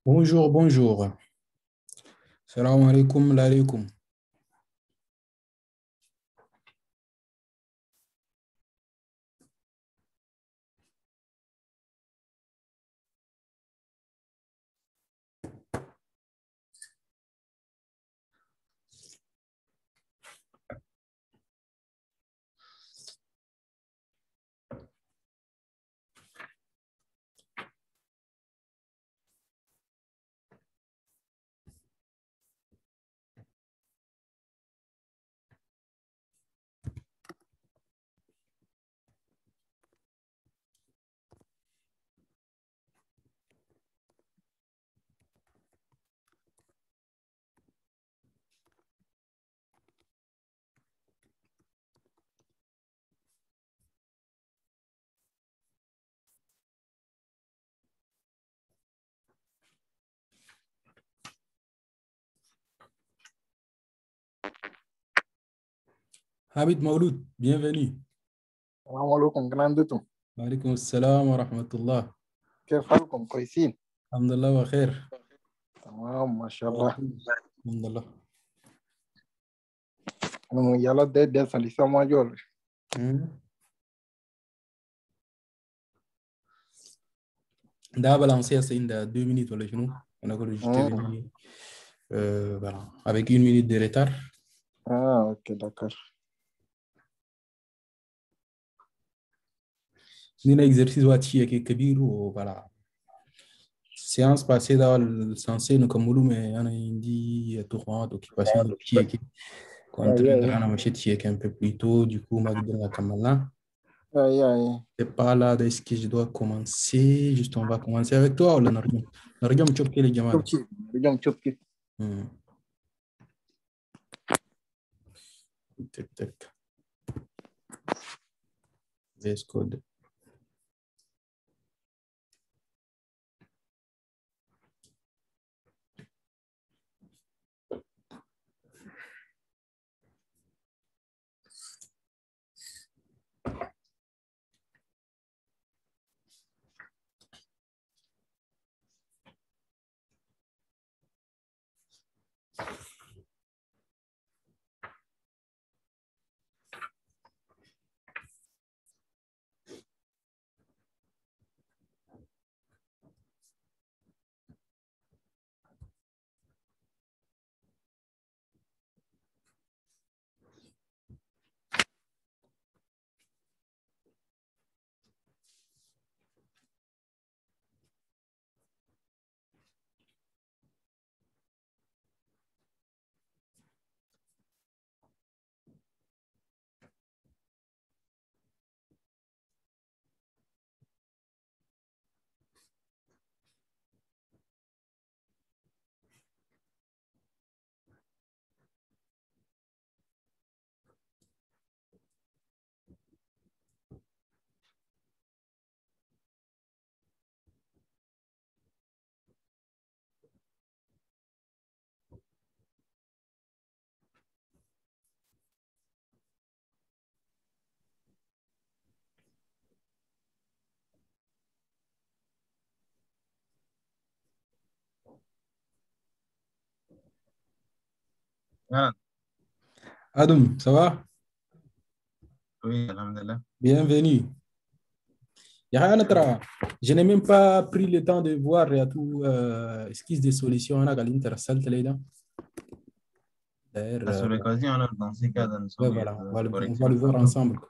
Bonjour, bonjour. Salam alaikum, alaikum. Habib Mauloud, bienvenue. السلام عليكم جناندتو. Alaikum assalam wa rahmatullah. كيف حالكم كويسين؟ Alhamdulillah wa khair. تمام ما شاء الله. Alhamdulillah. أنا يلا ده سالسة ما جول. On a balancé ça in 2 minutes, voilà, chez nous. On a enregistré voilà, avec 1 minute de retard. اوكي d'accord. Nous exercice wati avec Kabir ou voilà. Séance passée dans le sensé nous comme mais on a dit tournoi d'occupation de qui contre on a marché un peu plus tôt du coup Magdalena la Kamala. C'est pas là est-ce que je dois commencer juste on va commencer avec toi ou le Nargam Chopke les Jamal. شوف Tac. VS Code. Adam, ça va? Oui, alhamdulillah. Bienvenue. Je n'ai même pas pris le temps de voir tout esquisse des solutions à l'intersalle. D'ailleurs, Sur l'occasion, alors, dans ces cas, dans ouais, voilà, on va le voir ensemble.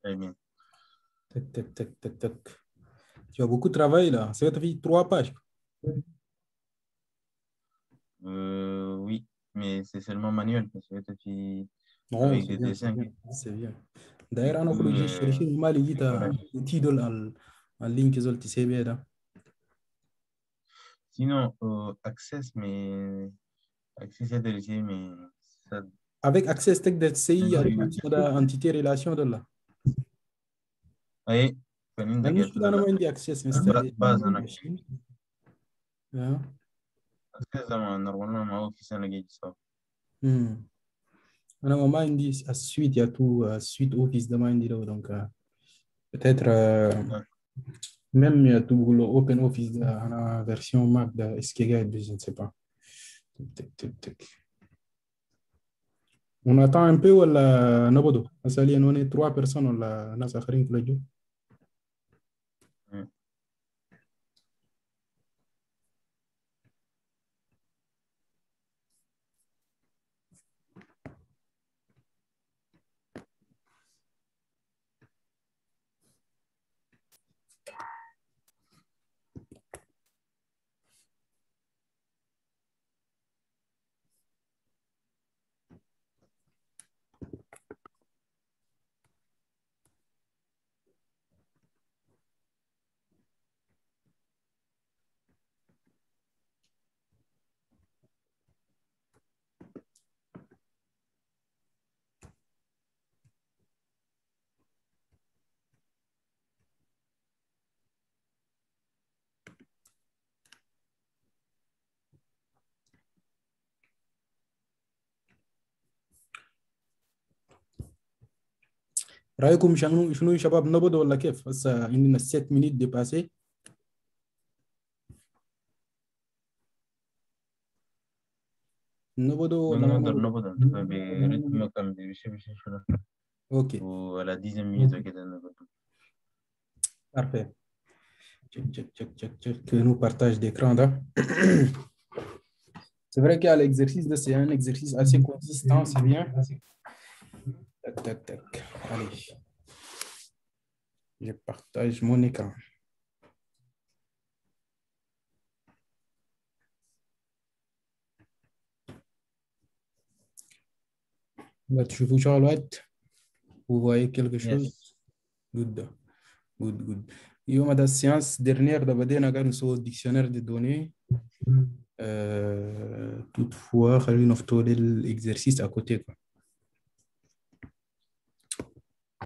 Très bien. Tac. Tu as beaucoup de travail là. Ça va fait 3 pages. Oui, mais c'est seulement manuel parce que tu Non, avec c'est des bien, dessins. c'est bien. Du D'ailleurs, on a coup, cherché mal voilà. le titre en ligne que tu sais bien. Sinon, Access, mais Access est dirigé, mais ça. Avec Access Tech DCI, il y a une entité relation de là. Oui, une de المشكلة أنا ما عندي access installé. base en Access. Yeah. Access, normalement, ma office en Access. أنا ما عندي suite, il y a tout suite office de ما عندي donc peut-être Même il y a tout le Open Office en version Mac de SKGuide, je ne sais pas. Tic, tic, tic. On attend un peu ou la Nabodo? On est trois personnes, on la Nasakharin Klejo. Mm. رأيكم شنو يا شباب نبض ولا كيف؟ هسه عندنا 7 minutes dépassé. نبض ولا ما نقدر نبض؟ نبدأ برتم كم بيمشي شنو Ok, وعلى 10 minutes كده نقدر. parfait. Check, que nous partage d'écran là. C'est vrai qu'il y a l'exercice, c'est un exercice assez consistant, c'est bien. Tac. Allez, je partage mon écran. Là, tu vous vous voyez quelque chose? Yes. Good. يوم هذا السيانس dernière ده بدينا قاعد نسوي dictionnaire de données. Toutefois, خلينا نفتح l'exercice à côté.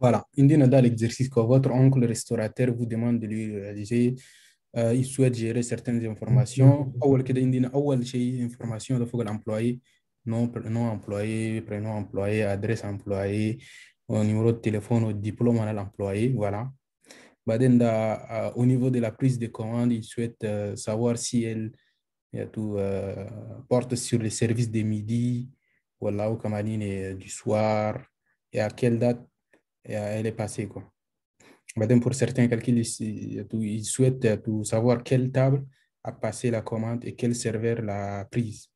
Voilà, indina dans l'exercice que votre oncle restaurateur vous demande de lui réaliser. Il souhaite gérer certaines informations. أول كده عندنا أول شيء information ده فوق l'employé, nom employé, prénom employé, adresse employé, numéro de téléphone ou diplôme à l'employé, voilà. بعدين ده, au niveau de la prise de commande, il souhaite savoir si elle tout, porte sur les services de midi ou là ou comme du soir et à quelle date elle est passée, quoi. Madame, pour certains calculs, ils souhaitent tout savoir quelle table a passé la commande et quel serveur l'a prise.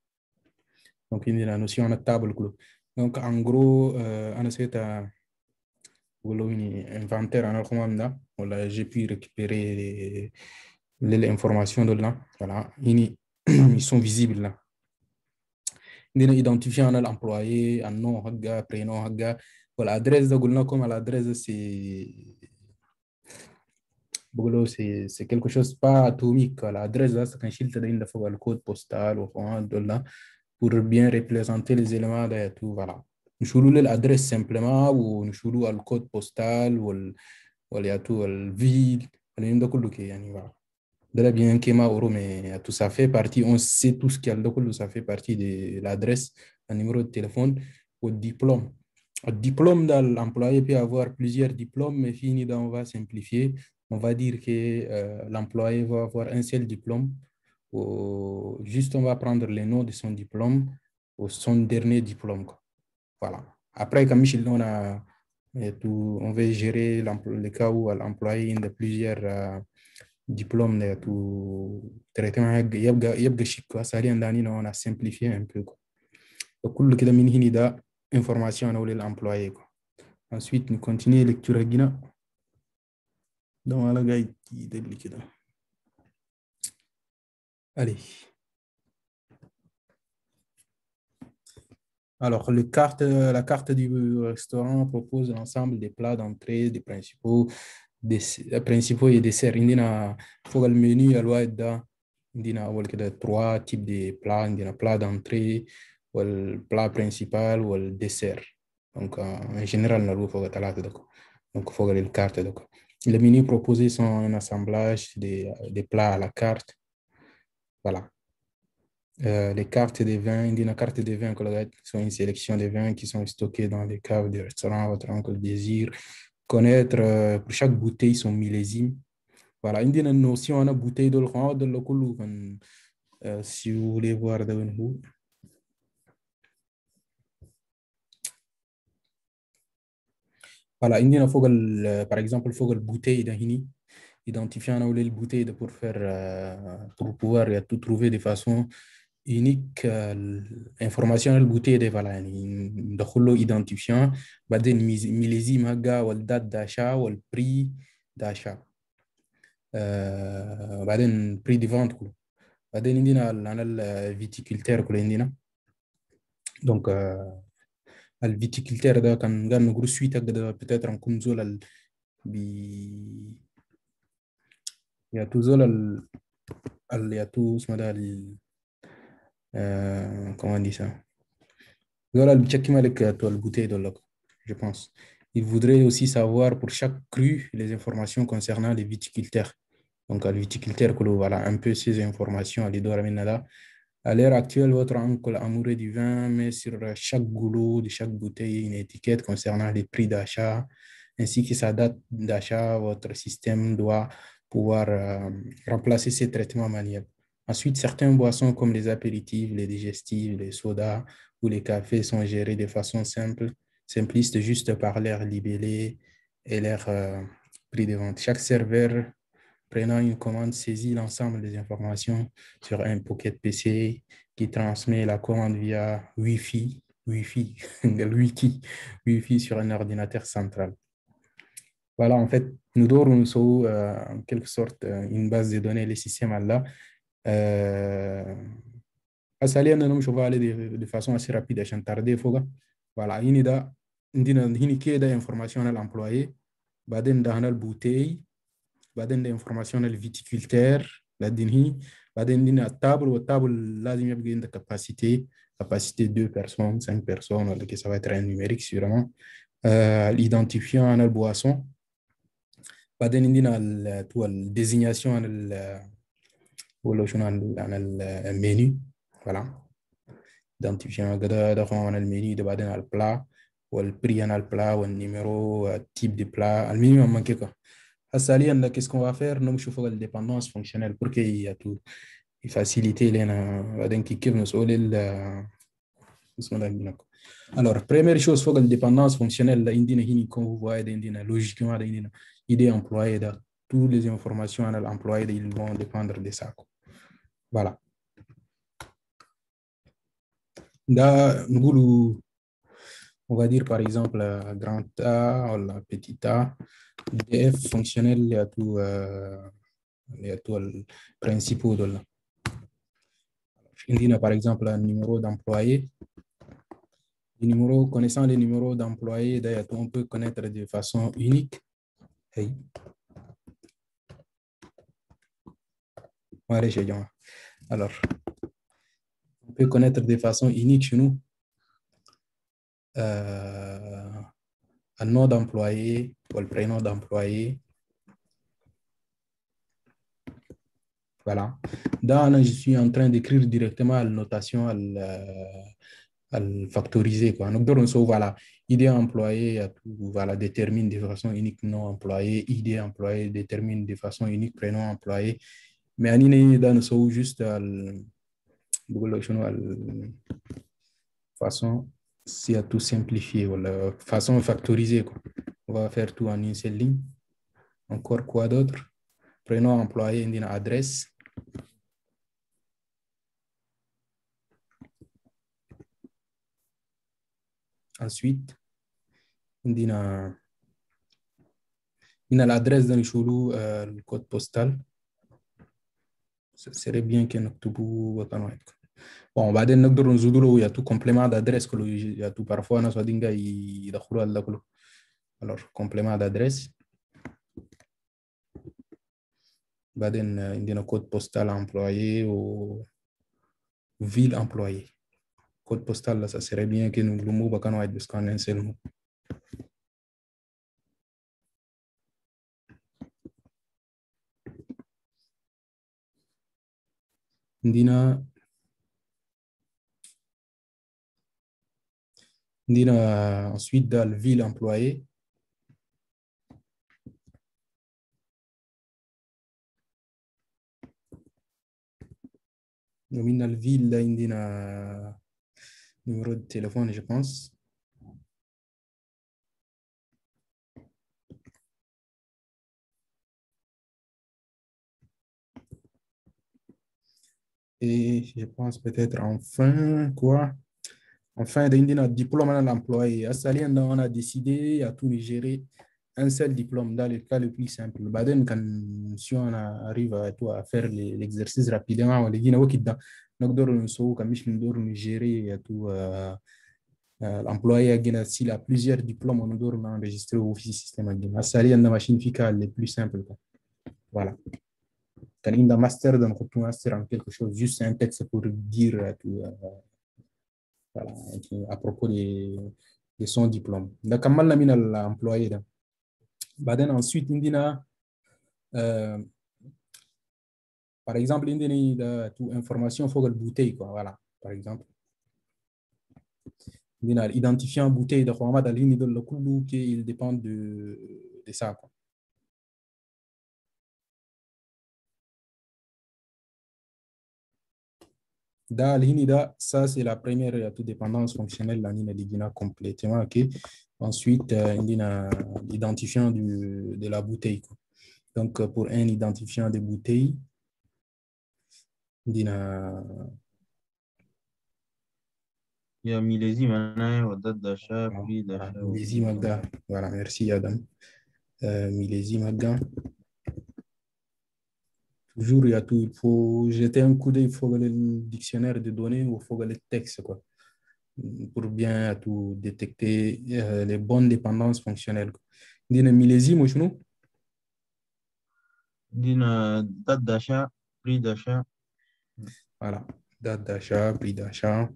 Donc, il y a la notion de table. Donc, en gros, on essaie de inventaire en commande. Voilà, j'ai pu récupérer les informations de là. Voilà, ils sont visibles là. On identifie l'employé, un nom, prénom, voilà, adresse de comme l'adresse, c'est quelque chose pas atomique. L'adresse, c'est quand il te donne le code postal ou là, pour bien représenter les éléments de tout. Voilà. Nous choisissons l'adresse simplement ou nous choisissons le code postal ou le ville. Voilà. De là bien que mais tout ça fait partie, on sait tout ce qu'il y a dedans, ça fait partie de l'adresse, un numéro de téléphone ou le diplôme. Le diplôme, l'employé peut avoir plusieurs diplômes, mais fini, on va simplifier. On va dire que l'employé va avoir un seul diplôme. Ou juste, on va prendre le nom de son diplôme ou son dernier diplôme, quoi. Voilà. Après, comme Michel, on va gérer le cas où l'employé a plusieurs diplômes de tout traitement يبقى شيك ساليا داني on a simplifié un peu quoi. Donc كل كده من هنا ده information على l'employé quoi. Ensuite nous continuer lecture هنا ده على قاعد يدل كده. Allez. Alors, la carte du restaurant propose l'ensemble des plats d'entrée, des principaux et desserts. Il y a le menu, il y a trois types de plats. Il y a le plat d'entrée, le plat principal ou le dessert. Donc, en général, il y a donc, il faut la carte. Les menus proposés sont un assemblage des plats à la carte. Voilà. Les cartes des vins, une carte des vins sont une sélection de vins qui sont stockés dans les caves du restaurant. Votre oncle désire connaître pour chaque bouteille son millésime. Voilà, عندنا النوسيون أنا bouteille de القناة ده كله كان si vous voulez voir ده وين هو. Voilà, عندنا فوق par exemple فوق البوتي ده هنا identifiant là où les bouteilles de pour faire pour pouvoir tout trouver de façon unique l'information de la bouteille de voilà يعني ندخل له identifiant بعدين millésime حقها والدate d'achat والprix d'achat بعدين prix de vente كله بعدين عندنا أنا الفيتيكولتير كله عندنا دونك الفيتيكولتير ده كان قال نقول سويت هكذا peut-être نكون زول il y a toujours il y a tout ce modèle comment on dit ça voilà le check avec toi le bouteille de l'eau je pense il voudrait aussi savoir pour chaque cru les informations concernant les viticulteurs donc le viticulteur voilà un peu ces informations à l'idée là à l'heure actuelle votre oncle amoureux du vin met sur chaque goulot de chaque bouteille une étiquette concernant les prix d'achat ainsi que sa date d'achat. Votre système doit pouvoir remplacer ces traitements manuels. Ensuite, certaines boissons comme les apéritifs, les digestifs, les sodas ou les cafés sont gérés de façon simpliste, juste par leur libellé et leur prix de vente. Chaque serveur prenant une commande saisit l'ensemble des informations sur un Pocket PC qui transmet la commande via Wi-Fi sur un ordinateur central. Voilà, en fait, nous devons en quelque sorte une base de données, les systèmes là. Asaliyan nan je vais aller de façon assez rapide عشان tarder فوق. Voilà, هنا ده هنا كده information على l'employé, بعدين ده هنا البوتي, بعدين ده information على الفيتيكولتير, بعدين هي بعدين هنا التابل والتابل لازم يبقى عندك capacité 2 personnes, 5 personnes, ولا que ça va être un numérique sûrement. L'identifiant على البوisson. بعدين عندنا الديزينياسيون عن المنيو voilà identifiant ده عن المنيو ده بعدين على البلا والبري عن البلا والنيميرو type de plat المنيو ما كيكا هسه حاليا qu'est-ce qu'on va faire نمشي فوق الديبندانس فونكشنال pour que يفاسيليتي لنا بعدين كيف نسول اسمه ده. Alors, première chose, il faut que la dépendance fonctionnelle, comme vous voyez, logiquement, idée employée, toutes les informations à l'employé, ils vont dépendre de ça. Voilà. Là, on va dire par exemple, grand A ou la petit A, IDF fonctionnel, il y a tout le principe de là. Il y a par exemple un numéro d'employé. Les numéros, connaissant les numéros d'employés, d'ailleurs, on peut connaître de façon unique. Hey. Alors, on peut connaître de façon unique chez nous un nom d'employé ou le prénom d'employé. Voilà. Là, je suis en train d'écrire directement la notation à le factoriser. Donc, voilà, ID employé voilà, détermine de façon unique nom employé, ID employé détermine de façon unique prénom employé. Mais on a juste façon, c'est à tout simplifier, voilà, façon factorisée. On va faire tout en une seule ligne. Encore quoi d'autre? Prénom employé, une adresse. Ensuite, on a l'adresse dans le code postal. Ce serait bien que nous bon, بعدين نقدر نزود له يا تو complément d'adresse كله يا تو parfois ناس بعدين يدخلوا على كله. Alors complément d'adresse. بعدين عندنا code postal employé ou ville employée. Code postal là, ça serait bien que nous le mot bakano être parce qu'on a un seul mot. عندنا ensuite dans la ville employée. ومن الفيل ده عندنا numéro de téléphone je pense. Et je pense peut-être enfin quoi. Enfin, on a un diplôme à l'employé. À Salien, on a décidé à tout gérer un seul diplôme dans le cas le plus simple. Baden, quand si on arrive à faire l'exercice rapidement, on dit que nous devons gérer tout l'employé s'il a plusieurs diplômes, on doit enregistrer au système. À Salien, la machine fiscale est plus simple. Voilà. Quand il y a un master, on master en quelque chose, juste un texte pour dire tout. Voilà, à propos de son diplôme. Donc, comment l'employé là. Ensuite, par exemple, il y a toute information, il faut que le bouteille, quoi, voilà, par exemple. Il a identifié une bouteille de Rwanda dans l'île de l'Okulu qui dépend de ça, quoi. Dans l'INIDA, ça c'est la première toute dépendance fonctionnelle, la NINA complètement. Okay. Ensuite, il y a l'identifiant de la bouteille, quoi. Donc, pour un identifiant de bouteille, il y a millésime, date d'achat, prix d'achat. Millésime, voilà, merci Adam. Millésime, toujours, il faut jeter un coup d'œil, il faut le dictionnaire de données ou il faut le texte, quoi, pour bien tout détecter les bonnes dépendances fonctionnelles. Il y a millésime, ou sinon? Date d'achat, prix d'achat. Voilà, date d'achat, prix d'achat.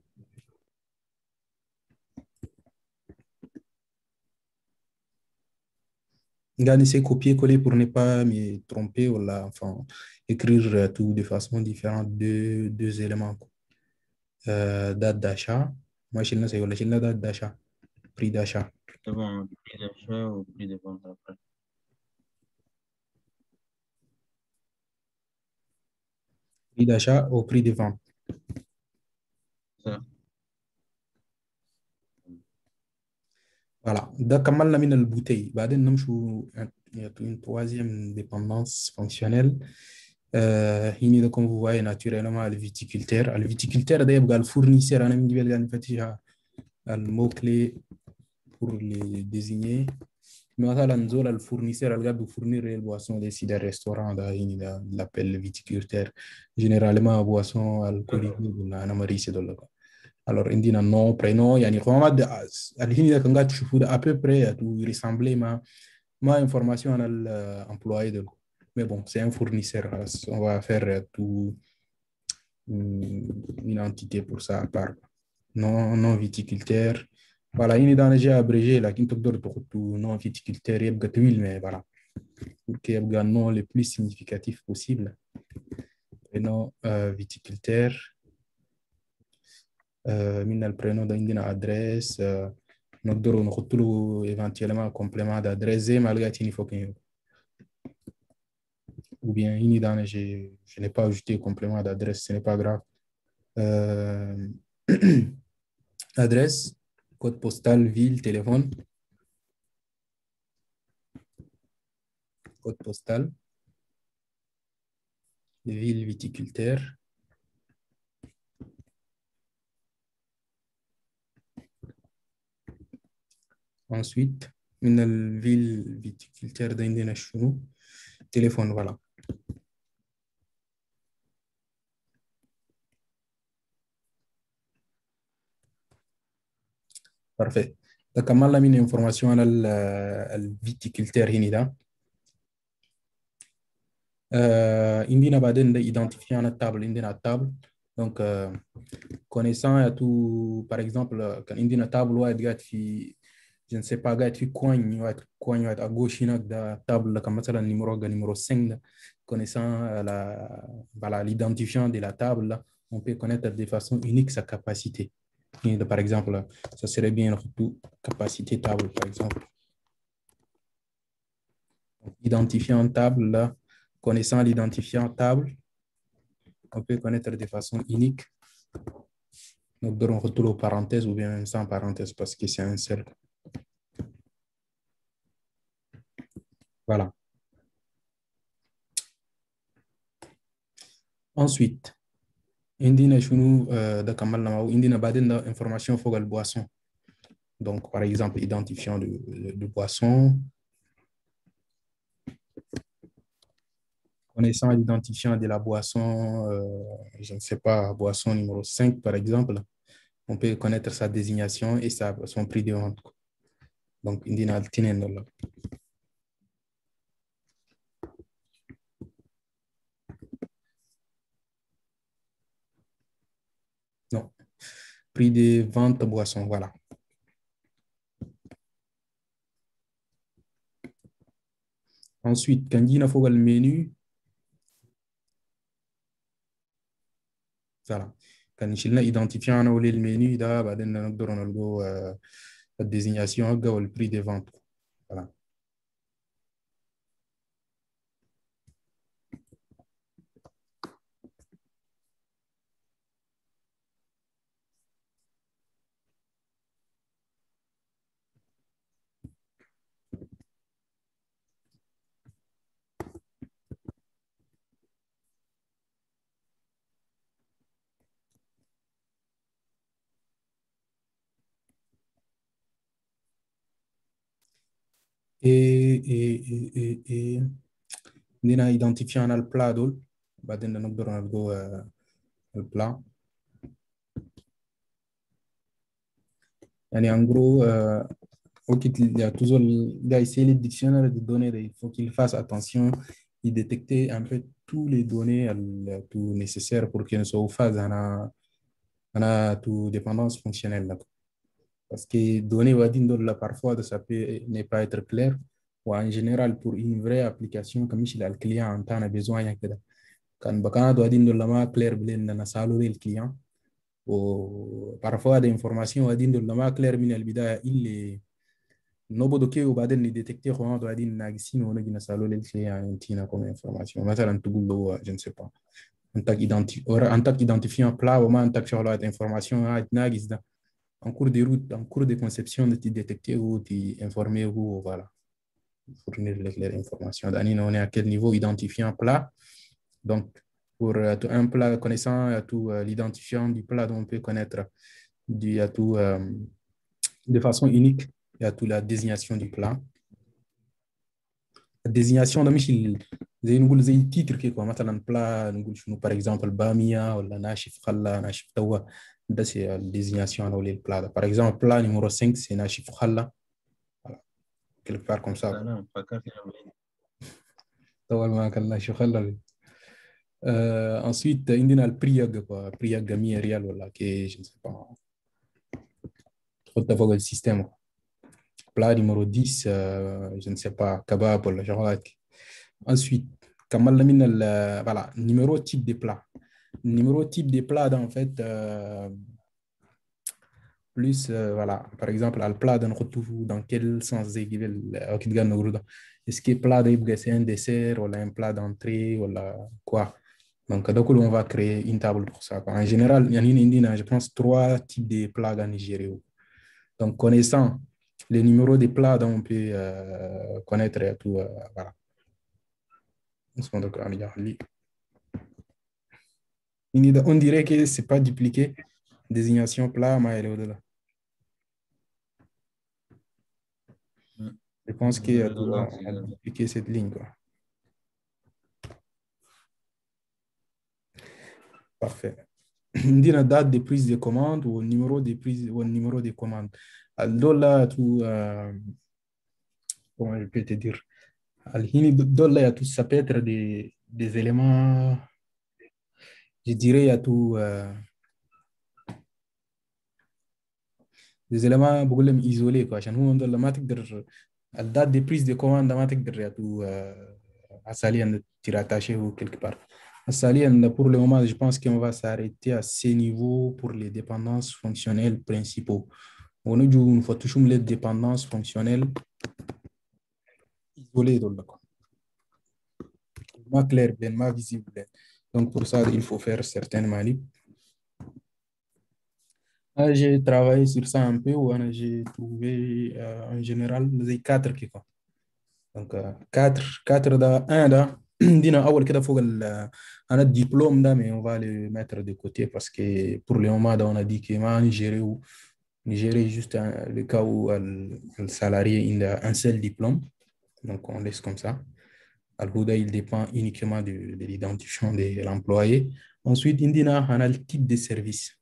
Essayer de copier-coller pour ne pas me tromper ou là, enfin, écrire tout de façon différente, deux éléments. Date d'achat. Moi, je sais la date d'achat, prix d'achat. C'est bon, prix d'achat ou prix de vente après. Prix d'achat au prix de vente. Ça. Voilà. Donc, comment la mine la bouteille? Il y a une troisième dépendance fonctionnelle. Comme vous voyez naturellement le viticulteur. Le viticulteur, il y a le fournisseur, le mot-clé pour les désigner. مثلا نزول الفورنيسير اللي قاعد بيفورنير البواسون دي سيدا ريستوران ده هنا لابيل فيتيكولتور جينيرالمون بواسون الكوليكي ولا انا مريسي دول alors عندنا نو برينو يعني قوامات الحين اذا كان قاعد تشوفوا ده ابي بري ريسامبلي ما انفورماسيون على الامبلوي دول mais bon c'est un fournisseur on va faire tout une entité pour ça à part non viticulteur. Voilà, il est dans déjà abrégé, là, qui تقدر تحط nom viticulteur يبقى طويل, mais voilà, pour qu'il y ait un nom le plus significatif possible. Prénom viticulteur, من البرينو ده عندنا adresse, نقدر نحط له éventuellement complément d'adresse زي ما لقيتيني فوق هنا. Ou bien il dans je n'ai pas ajouté complément d'adresse, ce n'est pas grave. Adresse, code postal, ville, téléphone. Code postal, ville viticulteur. Ensuite, une ville viticulteur d'Indien téléphone, voilà. Parfait. Donc, comment la mine information à le viticulteur Hinida? Indina baden d'identifier une table, Indina table. Donc, connaissant à tout, par exemple, quand Indina table, je ne sais pas, coin, à gauche, de table, comme ça, le numéro 5, connaissant l'identifiant de la table, on peut connaître de façon unique sa capacité. Par exemple, ça serait bien tout capacité table, par exemple. Identifiant table, là, connaissant l'identifiant table, on peut connaître de façon unique. Donc, on retrouve parenthèse ou bien sans parenthèse parce que c'est un seul. Voilà. Ensuite, indina chunu da kamal na indina baden da information fogal boisson. Donc, par exemple, identifiant de boisson, connaissant l'identifiant de la boisson, je ne sais pas, boisson numéro 5, par exemple, on peut connaître sa désignation et son prix de vente. Donc, indina altinen là. Non, prix de vente boisson, voilà. Ensuite, quand il faut le menu, voilà. Quand il a identifié le menu, là, on a la désignation ou le prix de vente. Voilà. Et on a identifié le plat d'eau. Le plat. En gros, il y a toujours essayé les dictionnaires de données. Il faut qu'il fasse attention et détecter un peu tous les données tout nécessaires pour qu'il ne soit pas en tout dépendance fonctionnelle. Parce que données parfois ça peut ne pas être clair. Ou en général, pour une vraie application, comme le client en temps a besoin, quand on doit dire clair, le client. Parfois, des informations à dire de clair, il est نوبدو كي وبعدين نديتكتي خو هذا قاعدين ناقصين ونجي نسالو للكليان انتينا كوم انفورماسيون مثلا تقول له je ne sais pas انت identifiant plat وما انت شغلات انفورماسيون هاي ناقص ده en cours de route en cours de conception de détecter ou d'informer ou voilà fournir les informations on est à quel niveau identifiant plat donc pour un plat connaissant tout l'identifiant du plat dont on peut connaître tout de façon unique. Il y a toute la désignation du plat. La désignation de Michel, زي نقول زي تيتر كيكو مثلا بلا نقول شنو par exemple بامية ولا ناشف خلا ناشف توا ده c'est la désignation على le plat. Par exemple plat numéro 5 c'est ناشف خلا. Voilà. Quelque part comme ça. Non, pas quand توا ما كان ناشف خلا. Ensuite عندنا البرياج quoi برياج 100 ريال ولا كي je ne sais pas. تحط فوق السيستم. Plat numéro 10, je ne sais pas, kebab ou genre. Ensuite, voilà, numéro type de plat. Numéro type de plat, en fait, plus, voilà, par exemple, le plat dans quel sens est-ce que plat c'est un dessert ou un plat d'entrée ou quoi? Donc, on va créer une table pour ça. En général, il y a, je pense, 3 types de plats en Nigeria. Donc, connaissant les numéros des plats dont on peut connaître tout. Voilà. On dirait que ce n'est pas dupliqué. Désignation plat, mais elle est au-delà. Je pense qu'il a dupliqué cette ligne. Quoi. Parfait. On dit la date de prise de commande ou le numéro de prise ou le numéro de commande. Alors là, tout, comment je peux te dire? Là, tout ça peut être des éléments, je dirais, il y a tout, des éléments beaucoup isolés. Quoi. La date de prise de commande, à Salien, tu rattaché ou quelque part. À Salien, pour le moment, je pense qu'on va s'arrêter à ces niveaux pour les dépendances fonctionnelles principaux. On a une fois toujours les dépendances fonctionnelles isolées. Pas clair, bien, pas visible. Donc, pour ça, il faut faire certaines manips. J'ai travaillé sur ça un peu. J'ai trouvé en général les quatre qui quoi. Donc, quatre un da. Dina awal keda faut on a diplôme da, mais on va le mettre de côté parce que pour le moment, on a dit que en Nigeria juste le cas où le salarié il a un seul diplôme. Donc, on laisse comme ça. Al-Houda, il dépend uniquement de l'identifiant de l'employé. Ensuite, indina, on a le type de service.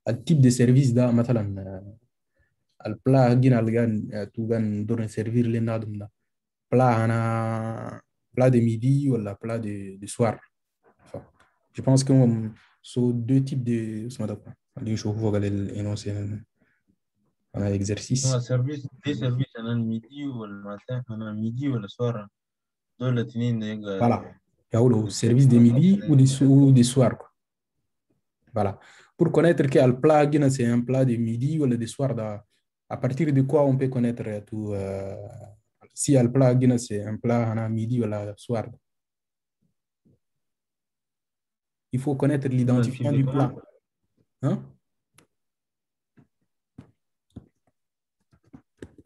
Le type de service, da, مثلا, le plat, tu vas servir les nadum. Plat, plat de midi ou la plat de soir. Enfin, je pense que sont deux types de. Je vais énoncer un exercice. service des services أنا الميدي والمساء أنا الميدي ولا soir دول الاثنين Voilà. Il y a le service de midi ou des soirs. Quoi. Voilà. Pour connaître quel plat, c'est un plat de midi ou de soir, à partir de quoi on peut connaître tout. Si le plat, c'est un plat à midi ou le soir. Il faut connaître l'identifiant du plat. Hein?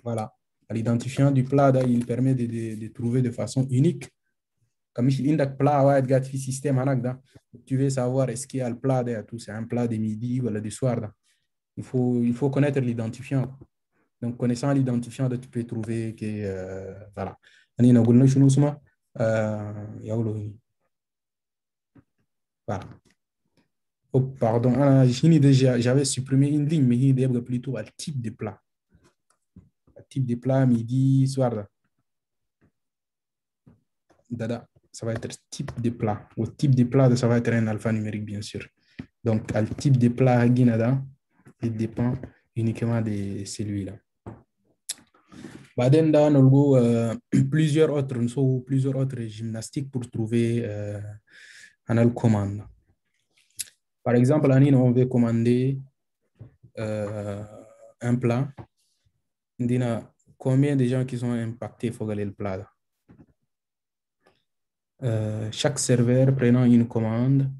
Voilà. L'identifiant du plat, il permet de trouver de façon unique. Comme il y a un plat, système, tu veux savoir est-ce qu'il y a le plat, c'est un plat de midi ou de soir. Il faut connaître l'identifiant. Donc, connaissant l'identifiant, tu peux trouver que, voilà. Voilà. Oh, pardon, j'avais supprimé une ligne, mais il y a plutôt un type de plat. Un type de plat, midi, soir. Dada, ça va être type de plat. Au type de plat, ça va être un alphanumérique, bien sûr. Donc, le type de plat, il dépend uniquement de celui-là. Baden da nolgo plusieurs autres gymnastiques pour trouver un commande. Par exemple, on veut commander un plat. Combien de gens qui sont impactés il faut gagner le plat. Chaque serveur prenant une commande.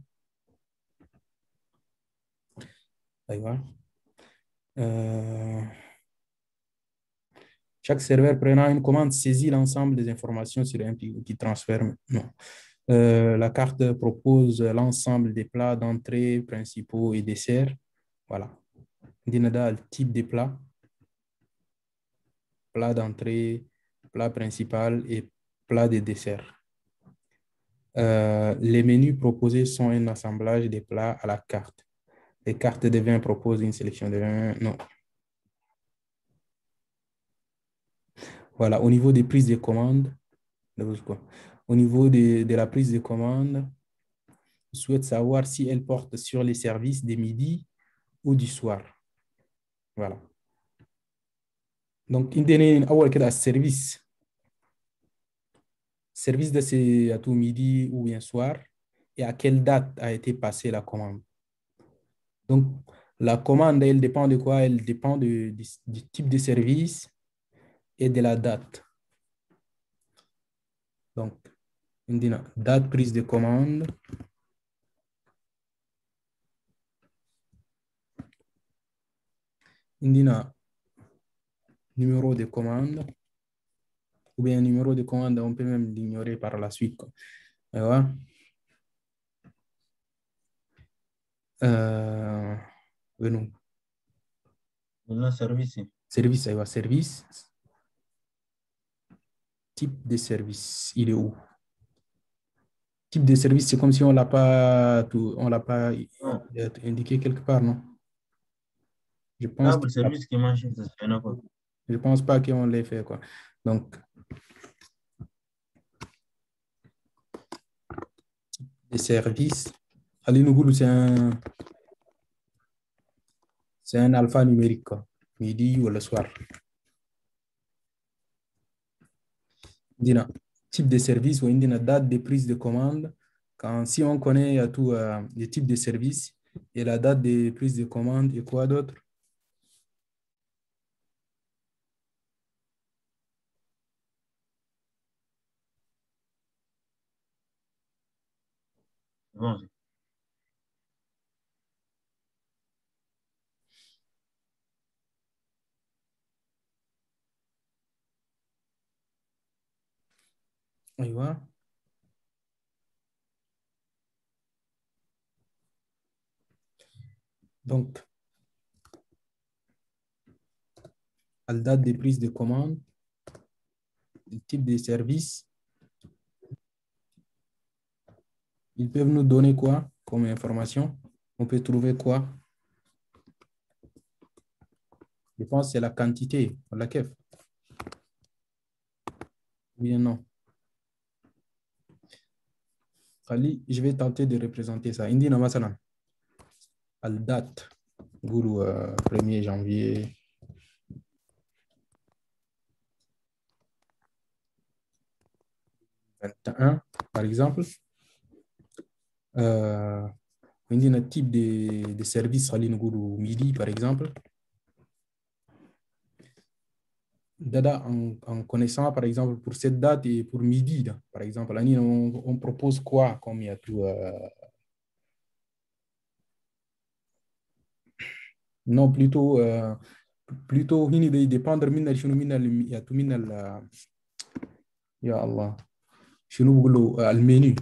Chaque serveur prenant une commande saisit l'ensemble des informations sur un qui transfère. Non. La carte propose l'ensemble des plats d'entrée, principaux et desserts. Voilà. Dinada, le type de plat. Plat d'entrée, plat principal et plat de dessert. Les menus proposés sont un assemblage des plats à la carte. Les cartes de vin proposent une sélection de vins. Non. Voilà. Au niveau des prises de commande, au niveau de la prise de commande, je souhaite savoir si elle porte sur les services des midi ou du soir. Voilà. Donc, il y a un service. Service de c'est à tout midi ou bien soir et à quelle date a été passée la commande. Donc, la commande, elle dépend de quoi? Elle dépend du type de service et de la date. Donc, on dit date prise de commande. On dit numéro de commande. Ou bien numéro de commande, on peut même l'ignorer par la suite. Quoi. Voilà. Non. Service. Service, service. Type de service, il est où? Type de service, c'est comme si on l'a pas indiqué quelque part, non? Je pense le service qui marche, je pense pas qu'on l'ait fait, quoi. Donc, les services, Ali Nougoulou, c'est un alphanumérique, quoi. Midi ou le soir. Dina, type de service ou une date de prise de commande. Si on connaît tout les types de services et la date de prise de commande et quoi d'autre? bon. أيوة. Donc, la date de prise de commande, le type de service, ils peuvent nous donner quoi comme information? On peut trouver quoi? Je pense que c'est la quantité, la kef. Oui ou non? Ali, je vais tenter de représenter ça. Indina masalan, la date, goulou 1er janvier 21, par exemple. Indina type de service, ali goulou midi, par exemple. Dada, en connaissant, par exemple, pour cette date et pour midi, là, par exemple, on propose quoi comme il y a tout non, plutôt, il doit dépendre il y a tout ya Allah, le menu.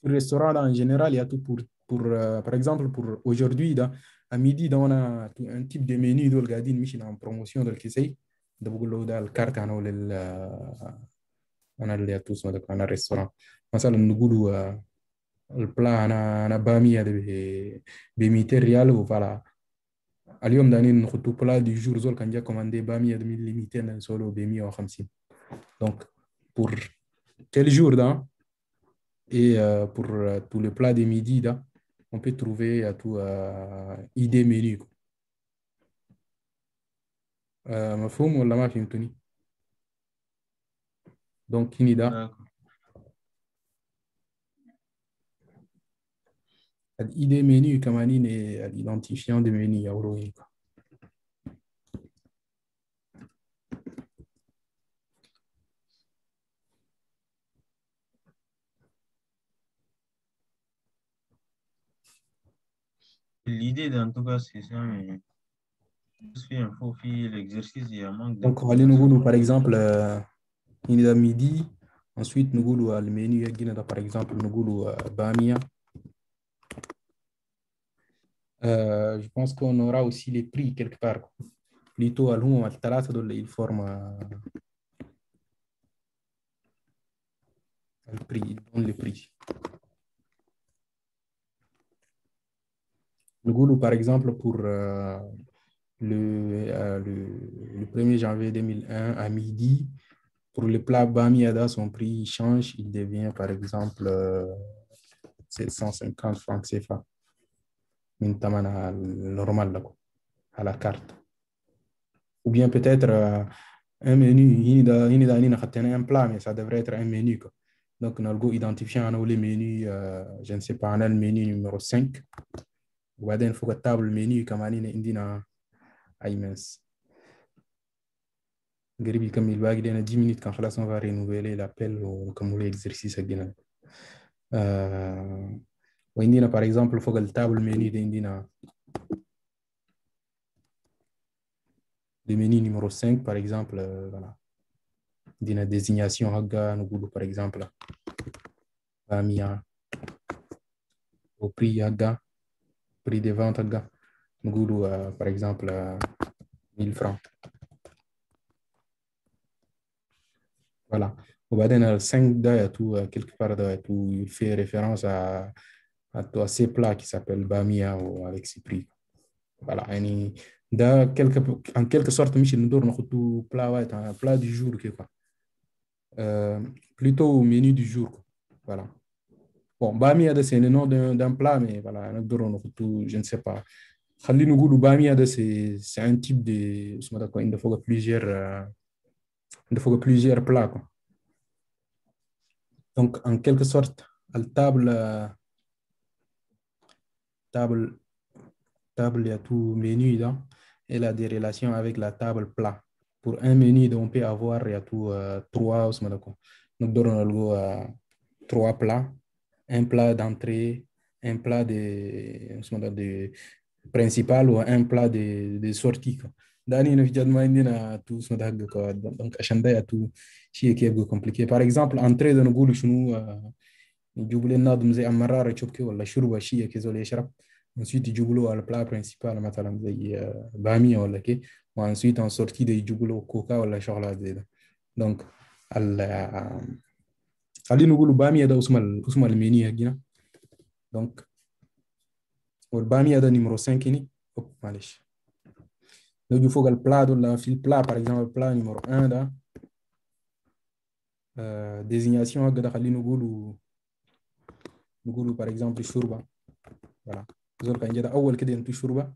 Le restaurant, en général, il y a tout par exemple, pour aujourd'hui, à midi, on a un type de menu de l'gadine, mission en promotion de l'kisei, de la carte, on a le tous, on a un restaurant. مثلا نقولوا البلا انا باميه ب 200 ريال وفوالا اليوم داني نخطو بلا دي جور زول كان جا كوماندي باميه de 1200 solo ب 150. Donc pour tel jour là et pour tous les plats de midi là, on peut trouver tout idée menu. مفهوم ولا ما فهمتني؟ Donc كندا l'idée menu كمان l'identifiant de menu يا L'idée, en tout cas, c'est ça, mais c'est un faux fil, l'exercice, il y a un manque Donc, d'informations. par exemple, il est midi. Ensuite, nous avons le menu, par exemple, nous avons Bamia. Je pense qu'on aura aussi les prix quelque part. Plutôt, il forme le prix, il donne le prix. Nous avons, par exemple, pour le 1er janvier 2001 à midi, pour le plat Bamiada, son prix change, il devient par exemple 750 francs CFA. Une tamana normal là, à la carte. Ou bien peut-être un menu, un plat, mais ça devrait être un menu. Quoi. Donc, on a le identifier les menus, je ne sais pas, on a le menu numéro 5. Ou bien, il faut que table menu, comme on a immense. Comme il va y avoir 10 minutes quand on va renouveler l'appel ou comme l'exercice. Par exemple, il faut que la table menu d'Indina, le menu numéro 5, par exemple, voilà. D'une désignation, par exemple, au prix prix de vente, par exemple, 1000 francs. Voilà. Au bas d'un 5 quelque part, il fait référence à ces plats qui s'appellent Bamia ou avec ces prix. Voilà. En quelque sorte, Michel Ndour, nous un plat du jour. Quoi. Plutôt au menu du jour. Quoi. Voilà. Bon, Bamia, c'est le nom d'un plat, mais voilà, je ne sais pas. Khalil Bamia, c'est un type de. Il faut plusieurs plats. Quoi. Donc, en quelque sorte, la table, il y a tout menu là, elle a des relations avec la table plat. Pour un menu, on peut avoir il y a tout trois, donc, trois plats, un plat d'entrée, un plat de principal ou un plat de sortie. Dani na fijad ma indina tu sma da hagga ka donc عشان ده تو شيء كيف compliqué. Par exemple entrée ده نقول شنو يجيبوا لنا ناظم زي مرارة تشوبكي ولا شوربة شيء كذا ولا يشرب. ensuite يجيبوا له على plat principal مثلا زي بامية ولا كي. وensuite en sortie ده يجيبوا له كوكا ولا شغلات زي ده. donc خلينا نقول بامية ده اسمه المنيو هنا. donc والبامية ده numéro 5 هنا. معلش نجي فوق البلا ولا في البلا par exemple البلا numéro 1 ده désignation هكذا خلينا نقولوا par exemple الشوربة. voilà زول كان جدا أول كده ينتو شوربة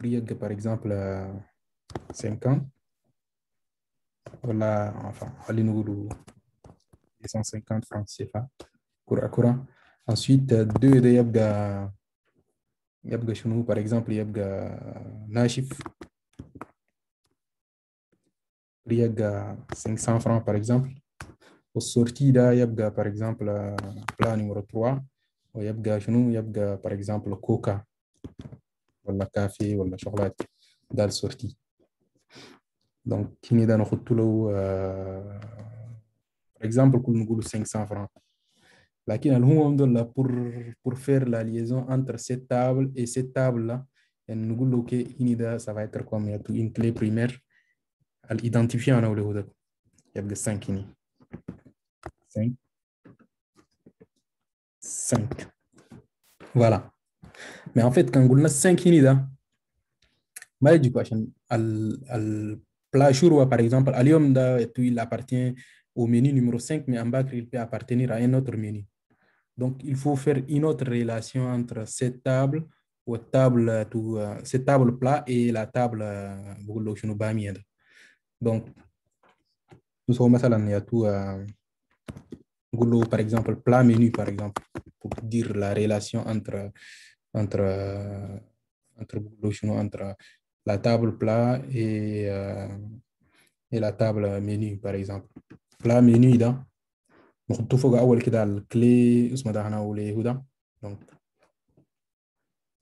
ريق par exemple 50 ولا enfin خلينا نقولوا 250 francs CFA كرة. ensuite 2 ده يبقى شنو par exemple يبقى ناشف ريق 500 francs par exemple. والسورتي ده يبقى par exemple بلا نيميرو 3 ويبقى شنو يبقى par exemple كوكا ولا كافي ولا شغلات ده السورتي. donc هنا ده نحط له par exemple كل نقول 500 francs. لكن الهم دول pour faire la liaison entre cette table et cette table là يعني نقول له que هنا ده ça va être comme une clé primaire الidentifiant أنا وله ده يبقى 5 هنا 5 voilà. mais en fait quand قلنا 5 هنا ده ما يجيكوا عشان البلا شوربة par exemple اليوم ده il appartient au menu numéro 5 mais en bas il peut appartenir à un autre menu. donc il faut faire une autre relation entre cette table ou cette table plat et la table بقول له شنو بامية ده. donc نسوي مثلا يا تو نقول له par exemple plat menu par exemple pour dire la relation entre بقول له شنو entre la table plat et la table menu par exemple. plat menu ده نحطه فوق أول كده الكلي اسمه ده هنا وليه ده. donc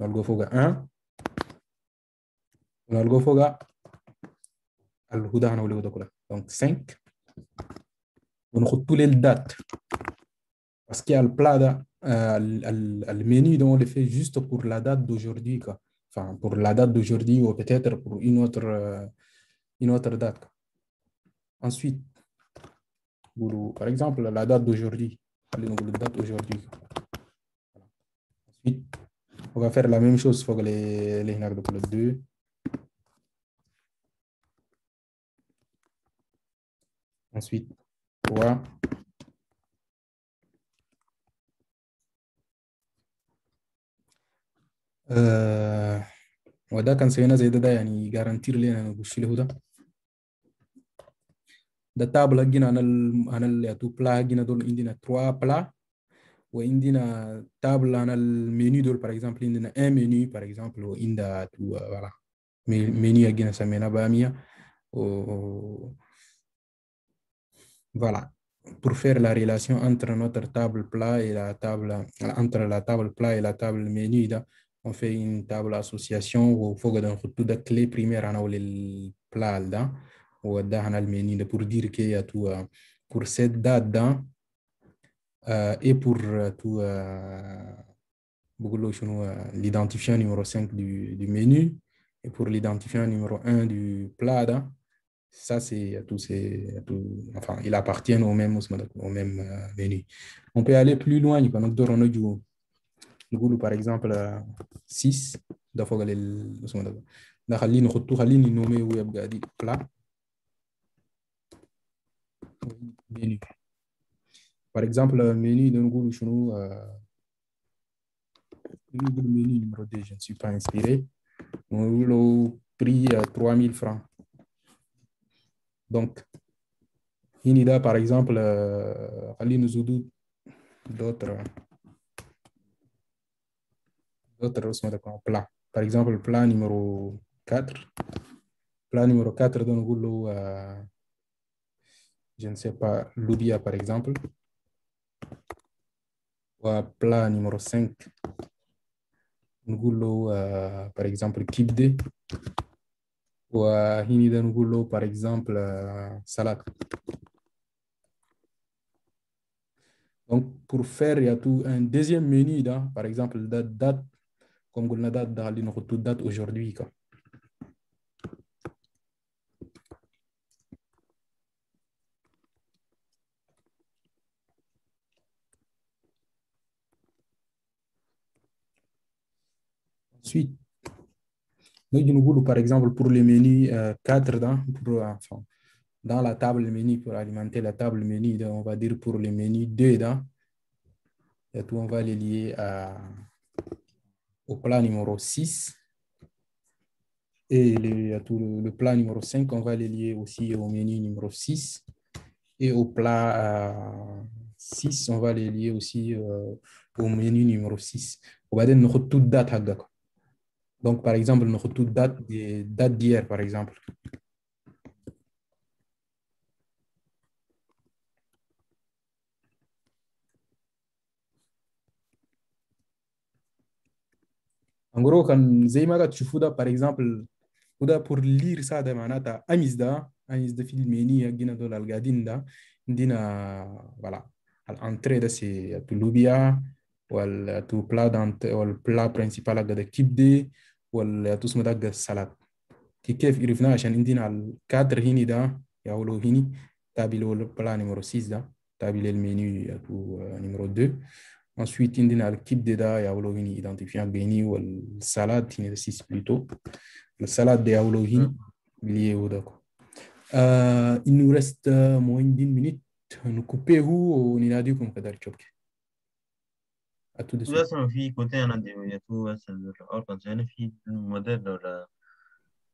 نلقى فوق 1 ونلقى فوق الهدى هنا وليه ده كله donc 5 ونحط له الدات parce que le plat ده le menu on le fait juste pour la date d'aujourd'hui quoi. enfin pour la date d'aujourd'hui ou peut-être pour une autre date. ensuite par exemple la date d'aujourd'hui. allez nous la date d'aujourd'hui. ensuite on va faire la même chose pour les هناك donc le 2 ensuite 3 وده كان سوينا زي ده يعني جارانتير لنا نخش له ده تابل هجينا انا تو بلا هجينا دول عندنا 3 بلا وعندنا تابل انا المنيو دول par exemple عندنا un menu par exemple وعندنا voilà menu هجينا سمينا بامية voilà pour faire la relation entre notre table plat et la table entre la table plat et la table menu ده on fait une table association وفوق ده نحط ده clé primaire أنا للبلا ده وده هنا المنيو ده pour dire que y a tout pour cette date ده et pour tout بقول له شنو l'identifiant numéro 5 du menu et pour l'identifiant numéro 1 du plat ده. ça c'est tout, enfin il appartient au même menu. on peut aller plus loin donc نقول par exemple 6 ده فوق ده خليني نومي ويبقى دي plat menu. par exemple menu ده نقول شنو نقول menu numéro 2 je ne suis pas inspiré نقول له prix 3000 francs. donc هنا ده par exemple خلينا نزودوا d'autres اسمه ده plat. par exemple plat numéro 4 plat numéro 4 ده نقول له je ne sais pas l'oubia par exemple Plat numéro 5, nous par exemple kibde. Ou hini par exemple salade. Donc pour faire il y a tout un deuxième menu là, par exemple date comme on a date dans notre date aujourd'hui quoi. Ensuite, nous par exemple pour le menu 4 dans la table menu pour alimenter la table menu, on va dire pour le menu 2 et tout on va les lier au plat numéro 6 et le plat numéro 5 on va les lier aussi au menu numéro 6 et au plat 6 on va les lier aussi au menu numéro 6. On va dire notre toute date. Donc par exemple notre toute date d'hier par exemple. En gros, quand Zeymaga Tchufouda, par exemple, pour lire ça de manata, Amizda film meni, Gina de l'Algadinda, Dina, voilà, à l'entrée de c'est tout l'ubia, ou tout plat ou le plat principal de kibde, ou tout ce de salade. Qui kef irifna, عشان عندنا الكادر هني ده يا ولو هني تابلو le plat numéro 6 ده تابلو le menu numéro 2. Ensuite, il y a l'équipe de da, il y a identifiant Beni ou la salade, qui est 6 plutôt. La salade de Aoulohini, lié au d'accord. Il nous reste moins d'une minute. Nous couper où on a dit qu'on peut chopke. À tout de suite. مثلا في كوتين عندي يتو مثلا الأرقام هنا في موديل ولا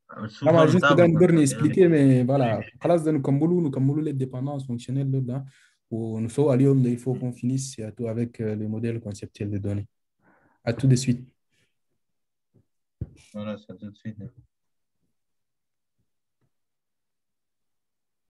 Ah, سوفا juste متابع gagner كنت برني يعني expliquer, mais voilà. خلاص nous كملوا les dépendances fonctionnelles là. Nous sommes à Lyon, il faut qu'on finisse avec les modèles conceptuels de données. À tout de suite. خلاص tout de suite.